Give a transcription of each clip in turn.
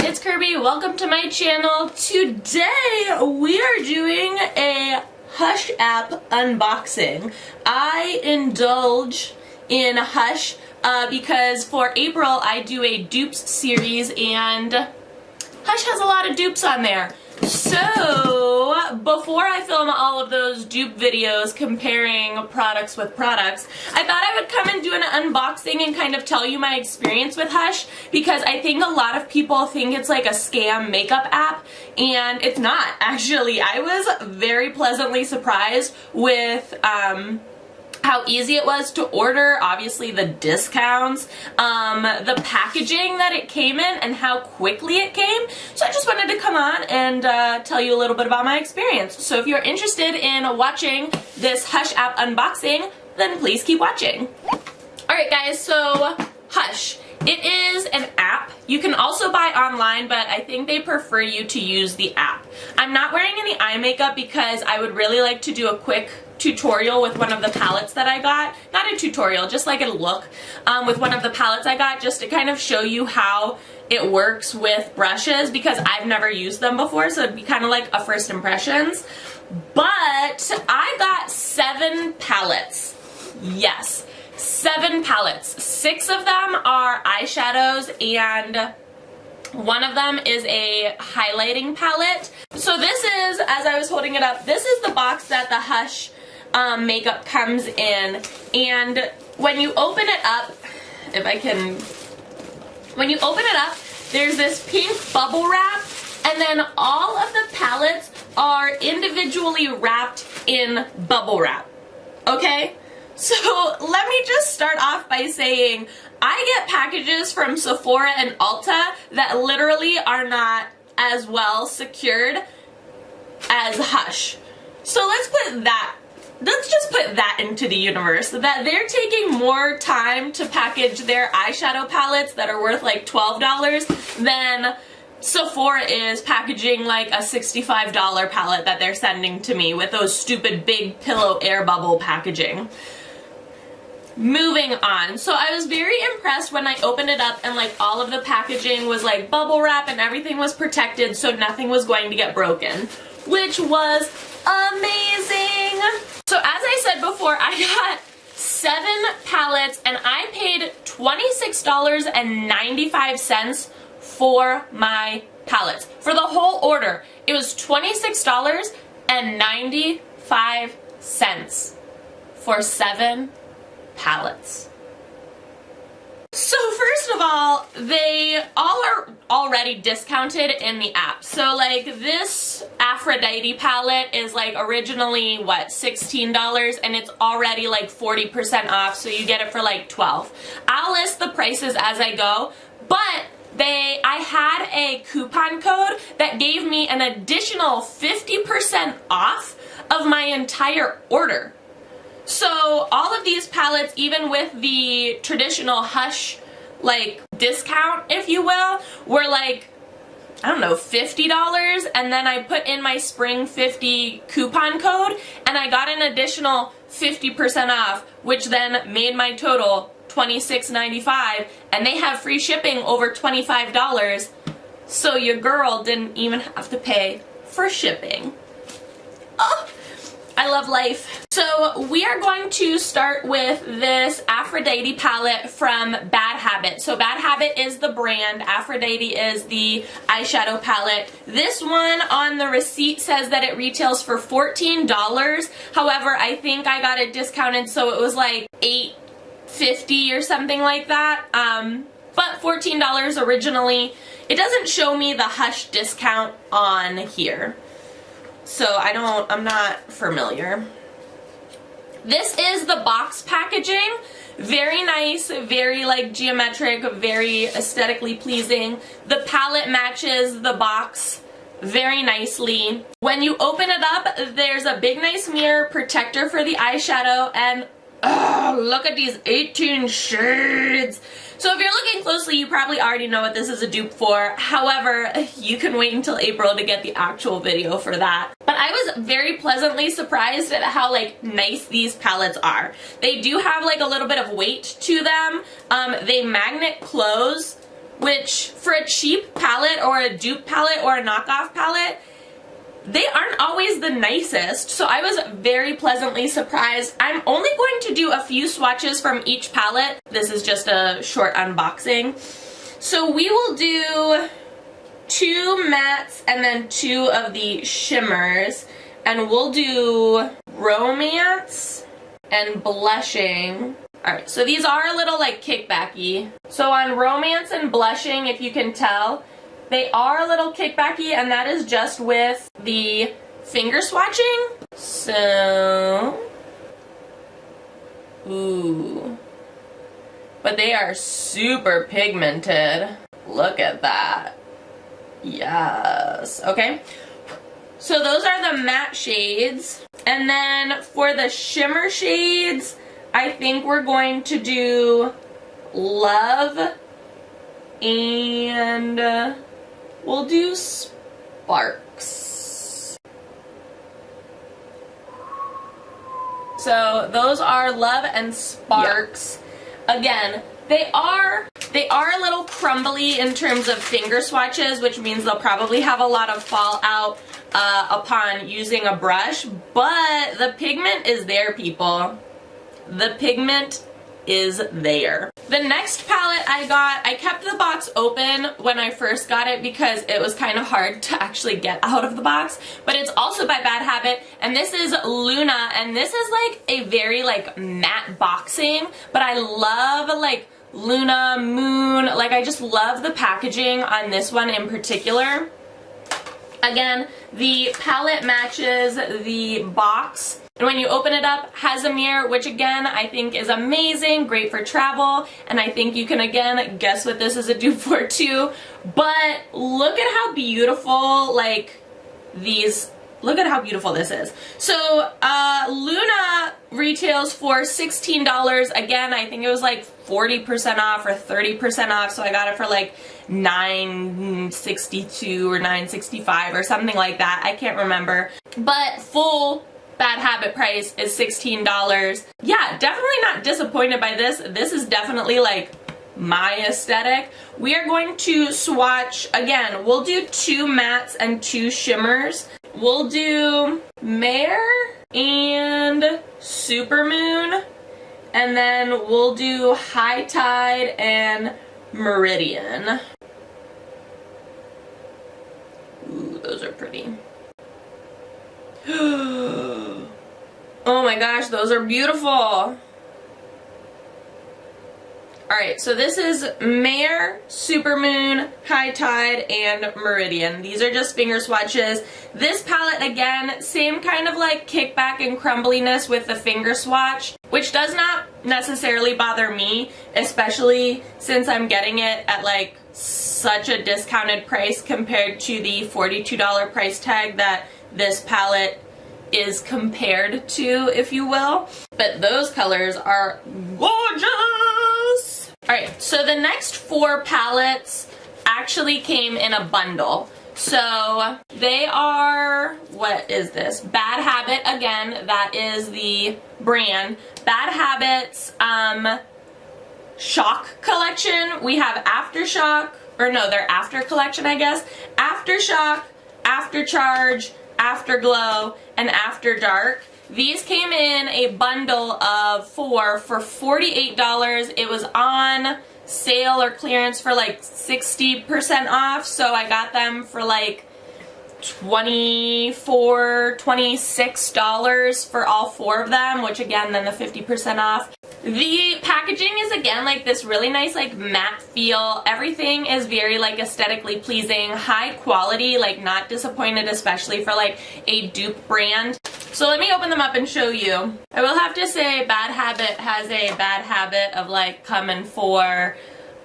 it's Kirby. Welcome to my channel. Today we are doing a Hush app unboxing. I indulge in Hush because for April I do a dupes series and Hush has a lot of dupes on there. So, before I film all of those dupe videos comparing products with products, I thought I would come and do an unboxing and kind of tell you my experience with Hush, because I think a lot of people think it's like a scam makeup app, and it's not, actually. I was very pleasantly surprised with how easy it was to order, obviously the discounts, the packaging that it came in, and how quickly it came. So I just wanted to come on and tell you a little bit about my experience. So if you're interested in watching this Hush app unboxing, then please keep watching. Alright guys, so Hush. It is an app. You can also buy online, but I think they prefer you to use the app. I'm not wearing any eye makeup because I would really like to do a quick tutorial with one of the palettes that I got. Not a tutorial, just like a look with one of the palettes I got, just to kind of show you how it works with brushes, because I've never used them before, so it'd be kind of like a first impressions. But I got 7 palettes. Yes. 7 palettes. 6 of them are eyeshadows and one of them is a highlighting palette. So this is, as I was holding it up, this is the box that the Hush makeup comes in. And when you open it up, when you open it up, there's this pink bubble wrap, and then all of the palettes are individually wrapped in bubble wrap. Okay? So let me just start off by saying I get packages from Sephora and Ulta that literally are not as well secured as Hush. So let's just put that into the universe, that they're taking more time to package their eyeshadow palettes that are worth like $12 than Sephora is packaging like a $65 palette that they're sending to me with those stupid big pillow air bubble packaging. Moving on. So I was very impressed when I opened it up and like all of the packaging was like bubble wrap and everything was protected, so nothing was going to get broken, which was amazing. So as I said before, I got 7 palettes and I paid $26.95 for my palettes. For the whole order, it was $26.95 for 7 palettes. So first of all, they all are already discounted in the app. So like this Aphrodite palette is like originally what, $16, and it's already like 40% off, so you get it for like $12. I'll list the prices as I go, but I had a coupon code that gave me an additional 50% off of my entire order. So all of these palettes, even with the traditional Hush like discount, if you will, were like, I don't know, $50, and then I put in my Spring 50 coupon code and I got an additional 50% off, which then made my total $26.95, and they have free shipping over $25, so your girl didn't even have to pay for shipping. Oh, I love life. So we are going to start with this Aphrodite palette from Bad Habit. So Bad Habit is the brand, Aphrodite is the eyeshadow palette. This one on the receipt says that it retails for $14. However, I think I got it discounted, so it was like $8.50 or something like that. But $14 originally. It doesn't show me the Hush discount on here, so I'm not familiar. This is the box packaging. Very nice, very like geometric, very aesthetically pleasing. The palette matches the box very nicely. When you open it up, there's a big nice mirror protector for the eyeshadow, and look at these 18 shades. So if you're looking closely, you probably already know what this is a dupe for. However, you can wait until April to get the actual video for that. But I was very pleasantly surprised at how like nice these palettes are. They do have like a little bit of weight to them. They magnet close which for a cheap palette or a dupe palette or a knockoff palette, they aren't always the nicest, so I was very pleasantly surprised. I'm only going to do a few swatches from each palette. This is just a short unboxing. So we will do 2 mattes and then 2 of the shimmers, and we'll do romance and blushing. Alright, so these are a little like kickbacky. So on romance and blushing, if you can tell, they are a little kickbacky, and that is just with the finger swatching. So, ooh. But they are super pigmented. Look at that. Yes. Okay. So those are the matte shades. And then for the shimmer shades, I think we're going to do Love and we'll do Sparks. So those are Love and Sparks. Yeah. Again, they are a little crumbly in terms of finger swatches, which means they'll probably have a lot of fallout upon using a brush, but the pigment is there, people. The pigment is there. The next palette I got, I kept the box open when I first got it because it was kind of hard to actually get out of the box, but it's also by Bad Habit, and this is Luna, and this is like a very like matte boxing, but I love like Luna, Moon, like I just love the packaging on this one in particular. Again, the palette matches the box. And when you open it up, has a mirror, which again, I think is amazing, great for travel, and I think you can again guess what this is a dupe for too. But look at how beautiful, like, look at how beautiful this is. So, Luna retails for $16. Again, I think it was like 40% off or 30% off, so I got it for like $9.62 or $9.65 or something like that. I can't remember. But full Bad Habit price is $16. Yeah, definitely not disappointed by this. This is definitely like my aesthetic. We are going to swatch, again, we'll do 2 mattes and 2 shimmers. We'll do Mare and Supermoon, and then we'll do High Tide and Meridian. Ooh, those are pretty. Oh my gosh, those are beautiful. Alright, so this is Mare, Supermoon, High Tide, and Meridian. These are just finger swatches. This palette, again, same kind of like kickback and crumbliness with the finger swatch, which does not necessarily bother me, especially since I'm getting it at like such a discounted price compared to the $42 price tag that this palette is compared to, if you will. But those colors are gorgeous! Alright, so the next 4 palettes actually came in a bundle. So they are, what is this? Bad Habit, again, that is the brand. Bad Habit's Shock collection. We have Aftershock, or no, their After collection, I guess. Aftershock, After Charge, Afterglow, and After Dark. These came in a bundle of 4 for $48. It was on sale or clearance for like 60% off, so I got them for like $26 for all 4 of them, which again, then the 50% off. The packaging is again like this really nice like matte feel. Everything is very like aesthetically pleasing, high quality, like not disappointed, especially for like a dupe brand. So let me open them up and show you. I will have to say Bad Habit has a bad habit of like coming for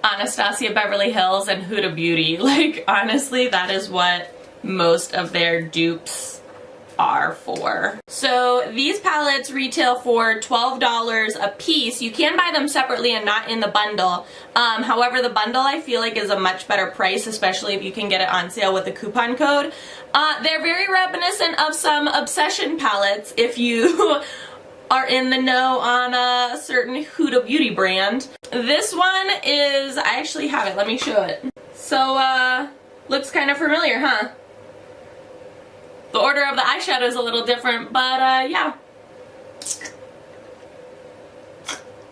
Anastasia Beverly Hills and Huda Beauty. Like honestly, that is what most of their dupes are for. So these palettes retail for $12 a piece. You can buy them separately and not in the bundle. However, the bundle I feel like is a much better price, especially if you can get it on sale with the coupon code. They're very reminiscent of some Obsession palettes if you are in the know on a certain Huda Beauty brand. This one is, I actually have it, let me show it. So, looks kind of familiar, huh? The order of the eyeshadow is a little different, but yeah.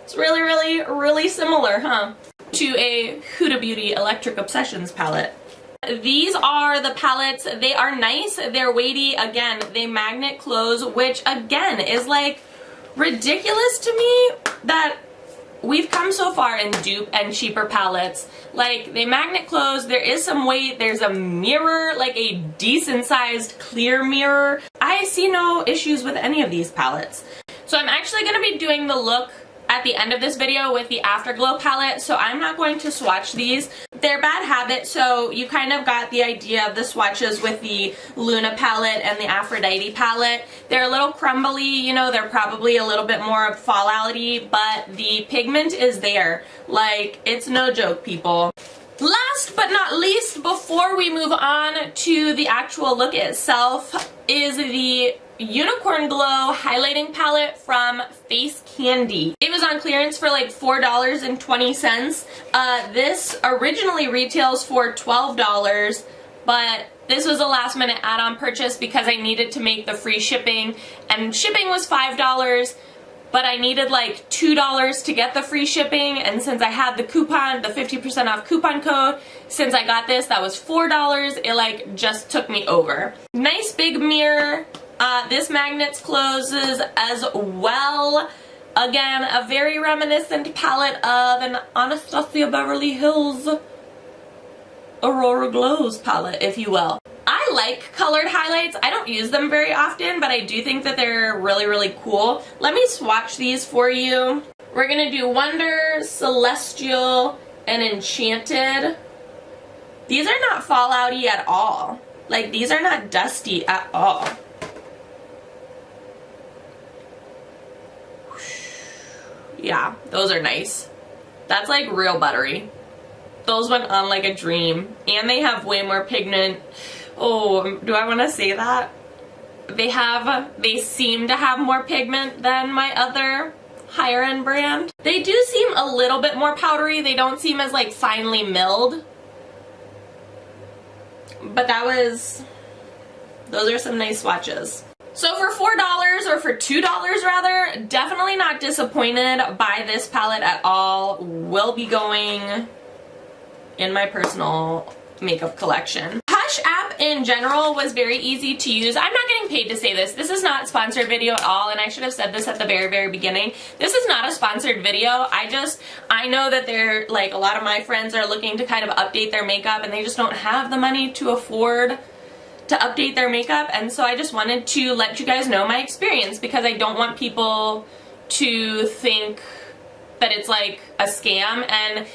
It's really, really, really similar, huh? To a Huda Beauty Electric Obsessions palette. These are the palettes. They are nice, they're weighty. Again, they magnet close, which again is like ridiculous to me that we've come so far in dupe and cheaper palettes. Like, they magnet close, there is some weight, there's a mirror, like a decent sized clear mirror. I see no issues with any of these palettes. So I'm actually going to be doing the look at the end of this video with the Afterglow palette, so I'm not going to swatch these. They're Bad Habit, so you kind of got the idea of the swatches with the Luna palette and the Aphrodite palette. They're a little crumbly, you know, they're probably a little bit more fallout-y, but the pigment is there. Like, it's no joke, people. Last but not least, before we move on to the actual look itself, is the Unicorn Glow highlighting palette from Face Candy. It was on clearance for like $4.20. This originally retails for $12, but this was a last minute add-on purchase because I needed to make the free shipping, and shipping was $5, but I needed like $2 to get the free shipping, and since I had the coupon, the 50% off coupon code, since I got this, that was $4, it like just took me over. Nice big mirror. This magnets closes as well. Again, a very reminiscent palette of an Anastasia Beverly Hills Aurora Glows palette, if you will. I like colored highlights. I don't use them very often, but I do think that they're really, really cool. Let me swatch these for you. We're gonna do Wonder, Celestial, and Enchanted. These are not fallout-y at all. Like, these are not dusty at all. Yeah, those are nice. That's like real buttery. Those went on like a dream. And they have way more pigment. Oh, do I want to say that? They seem to have more pigment than my other higher end brand. They do seem a little bit more powdery. They don't seem as like finely milled. But those are some nice swatches. So for $4, or for $2 rather, definitely not disappointed by this palette at all. Will be going in my personal makeup collection. Hush app in general was very easy to use. I'm not getting paid to say this. This is not a sponsored video at all, and I should have said this at the very, very beginning. This is not a sponsored video. I know that they're, like, a lot of my friends are looking to kind of update their makeup, and they just don't have the money to afford to update their makeup, and so I just wanted to let you guys know my experience, because I don't want people to think that it's like a scam. And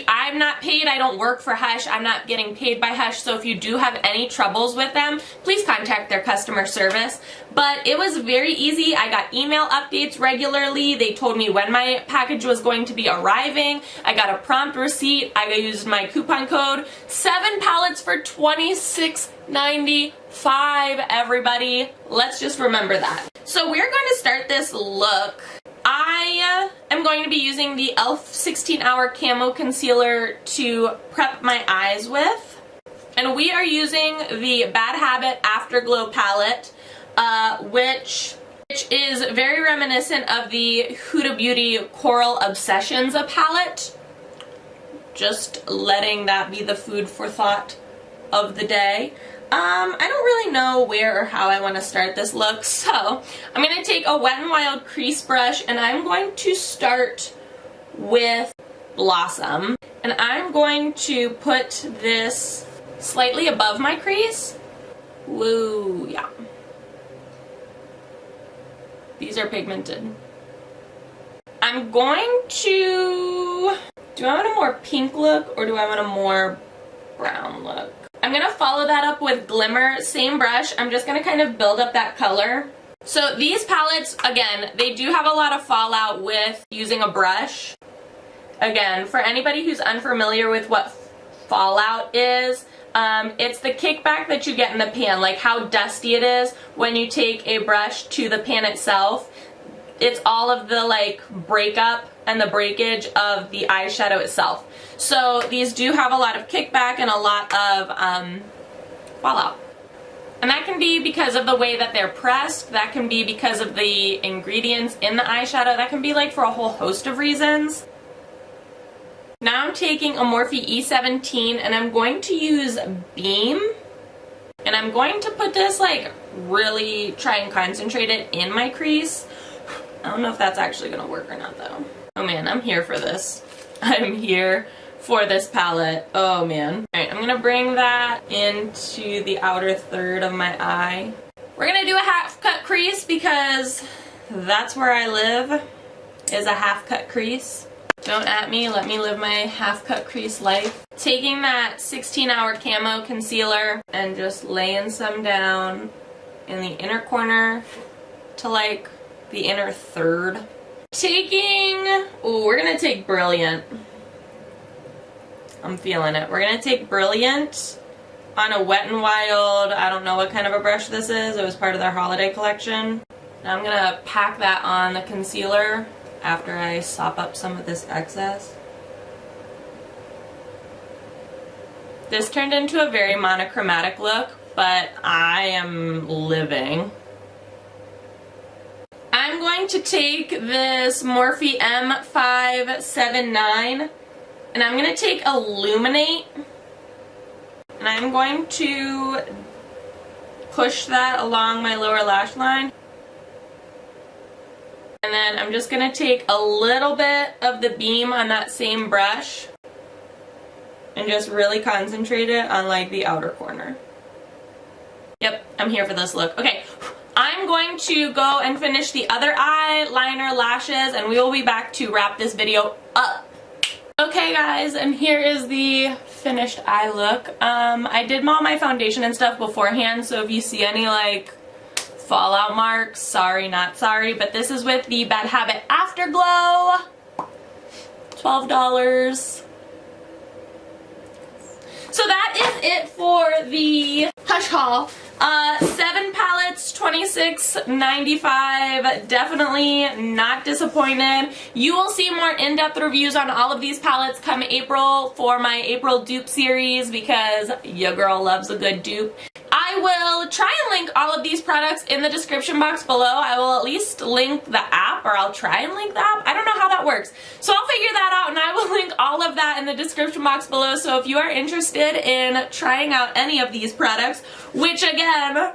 I'm not paid, I don't work for Hush, I'm not getting paid by Hush, so if you do have any troubles with them, please contact their customer service. But it was very easy. I got email updates regularly. They told me when my package was going to be arriving. I got a prompt receipt. I used my coupon code. 7 palettes for $26.95, everybody. Let's just remember that. So we're going to start this look. I am going to be using the e.l.f. 16-Hour Camo Concealer to prep my eyes with. And we are using the Bad Habit Afterglow palette, which is very reminiscent of the Huda Beauty Coral Obsessions palette. Just letting that be the food for thought of the day. I don't really know where or how I want to start this look, so I'm going to take a Wet n Wild crease brush, and I'm going to start with Blossom. And I'm going to put this slightly above my crease. Woo, yeah. These are pigmented. I'm going to... Do I want a more pink look, or do I want a more brown look? I'm going to follow that up with Glimmer, same brush. I'm just going to kind of build up that color. So these palettes, again, they do have a lot of fallout with using a brush. Again, for anybody who's unfamiliar with what fallout is, it's the kickback that you get in the pan, like how dusty it is when you take a brush to the pan itself. it's all of the like breakup and the breakage of the eyeshadow itself. So these do have a lot of kickback and a lot of fallout. And that can be because of the way that they're pressed, that can be because of the ingredients in the eyeshadow, that can be like for a whole host of reasons. Now I'm taking a Morphe E17 and I'm going to use Beam. And I'm going to put this like really try and concentrate it in my crease. I don't know if that's actually going to work or not though. Oh man, I'm here for this. I'm here for this palette. Oh man. Alright, I'm going to bring that into the outer third of my eye. We're going to do a half cut crease because that's where I live, is a half cut crease. Don't at me, let me live my half cut crease life. Taking that 16-hour camo concealer and just laying some down in the inner corner to like the inner third. We're gonna take Brilliant. I'm feeling it. We're gonna take Brilliant on a Wet n Wild, I don't know what kind of a brush this is, it was part of their holiday collection. Now I'm gonna pack that on the concealer after I sop up some of this excess. This turned into a very monochromatic look, but I am living. I'm going to take this Morphe M579 and I'm going to take Illuminate and I'm going to push that along my lower lash line. And then I'm just going to take a little bit of the Beam on that same brush and just really concentrate it on like the outer corner. Yep, I'm here for this look. Okay, I'm going to go and finish the other eye, liner, lashes, and we will be back to wrap this video up. Okay guys, and here is the finished eye look. I did all my foundation and stuff beforehand, so if you see any like fallout marks, sorry not sorry, but this is with the Bad Habit Afterglow. $12. So that is it for the Hush haul. 7 palettes, $26.95. Definitely not disappointed. You will see more in-depth reviews on all of these palettes come April for my April dupe series because your girl loves a good dupe. I will try and link all of these products in the description box below. I will at least link the app, or I'll try and link the app. I don't know how that works. So I'll figure that out and I will link all of that in the description box below. So if you are interested in trying out any of these products, which again,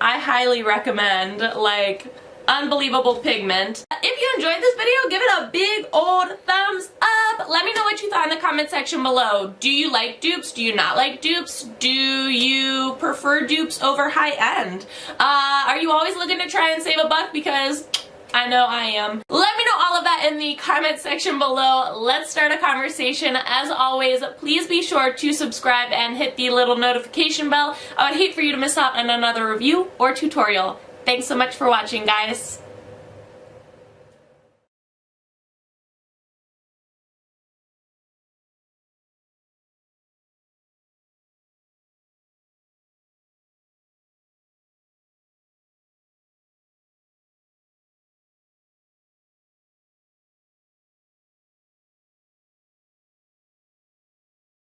I highly recommend, like unbelievable pigment. If you enjoyed this video, give it a big old thumbs up. Let me know what you thought in the comment section below. Do you like dupes? Do you not like dupes? Do you prefer dupes over high-end? Are you always looking to try and save a buck? Because I know I am. Let me know all of that in the comment section below. Let's start a conversation. As always, please be sure to subscribe and hit the little notification bell. I would hate for you to miss out on another review or tutorial. Thanks so much for watching, guys.